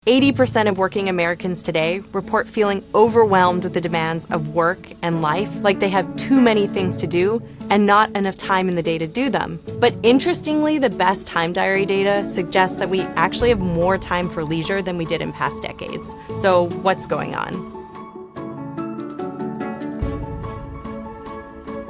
80% of working Americans today report feeling overwhelmed with the demands of work and life, like they have too many things to do and not enough time in the day to do them. But interestingly, the best time diary data suggests that we actually have more time for leisure than we did in past decades. So what's going on?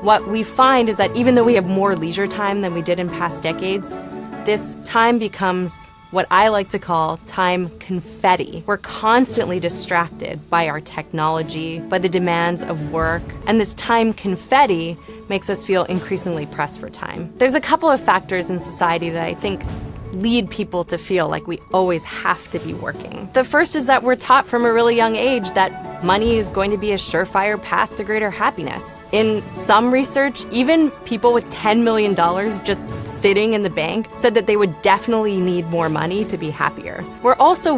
What we find is that even though we have more leisure time than we did in past decades, this time becomes what I like to call time confetti. We're constantly distracted by our technology, by the demands of work, and this time confetti makes us feel increasingly pressed for time. There's a couple of factors in society that I think lead people to feel like we always have to be working. The first is that we're taught from a really young age that money is going to be a surefire path to greater happiness. In some research, even people with $10 million just sitting in the bank said that they would definitely need more money to be happier. We're also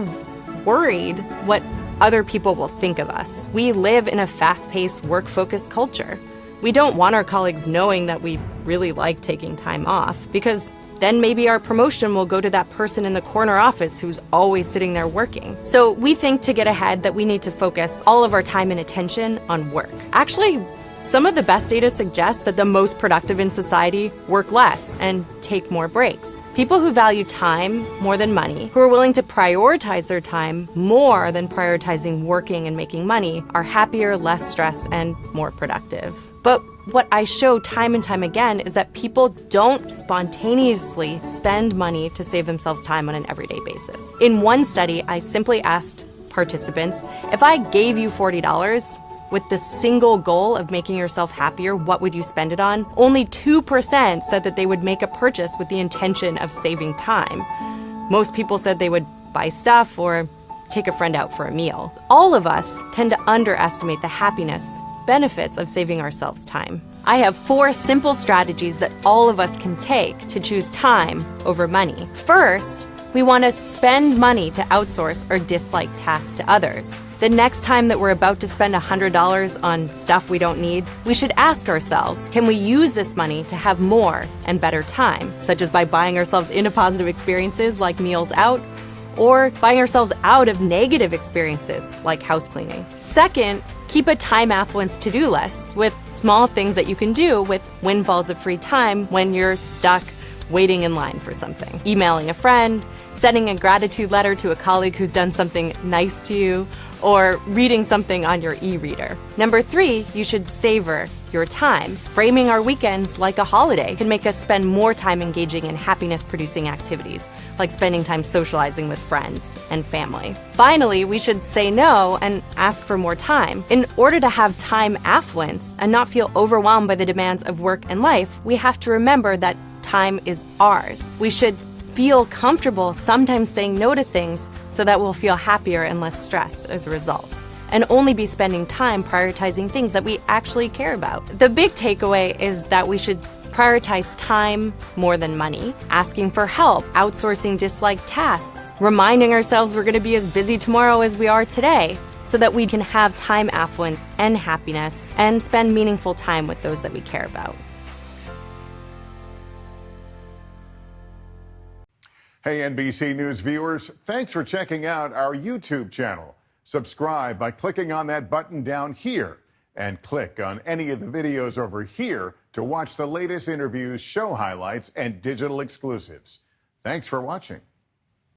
worried what other people will think of us. We live in a fast-paced, work-focused culture. We don't want our colleagues knowing that we really like taking time off, because then maybe our promotion will go to that person in the corner office who's always sitting there working. So we think to get ahead that we need to focus all of our time and attention on work. Actually, some of the best data suggests that the most productive in society work less and take more breaks. People who value time more than money, who are willing to prioritize their time more than prioritizing working and making money, are happier, less stressed, and more productive. But what I show time and time again is that people don't spontaneously spend money to save themselves time on an everyday basis. In one study, I simply asked participants, if I gave you $40 with the single goal of making yourself happier, what would you spend it on? Only 2% said that they would make a purchase with the intention of saving time. Most people said they would buy stuff or take a friend out for a meal. All of us tend to underestimate the happiness benefits of saving ourselves time. I have 4 simple strategies that all of us can take to choose time over money. First, we want to spend money to outsource or dislike tasks to others. The next time that we're about to spend $100 on stuff we don't need, we should ask ourselves, can we use this money to have more and better time, such as by buying ourselves into positive experiences like meals out, or buying ourselves out of negative experiences like house cleaning. Second, keep a time affluence to-do list with small things that you can do with windfalls of free time when you're stuck waiting in line for something. Emailing a friend, sending a gratitude letter to a colleague who's done something nice to you, or reading something on your e-reader. Number 3, you should savor your time. Framing our weekends like a holiday can make us spend more time engaging in happiness-producing activities, like spending time socializing with friends and family. Finally, we should say no and ask for more time. In order to have time affluence and not feel overwhelmed by the demands of work and life, we have to remember that time is ours. We should feel comfortable sometimes saying no to things so that we'll feel happier and less stressed as a result, and only be spending time prioritizing things that we actually care about. The big takeaway is that we should prioritize time more than money, asking for help, outsourcing disliked tasks, reminding ourselves we're going to be as busy tomorrow as we are today, so that we can have time affluence and happiness and spend meaningful time with those that we care about. Hey, NBC News viewers, thanks for checking out our YouTube channel. Subscribe by clicking on that button down here and click on any of the videos over here to watch the latest interviews, show highlights, and digital exclusives. Thanks for watching.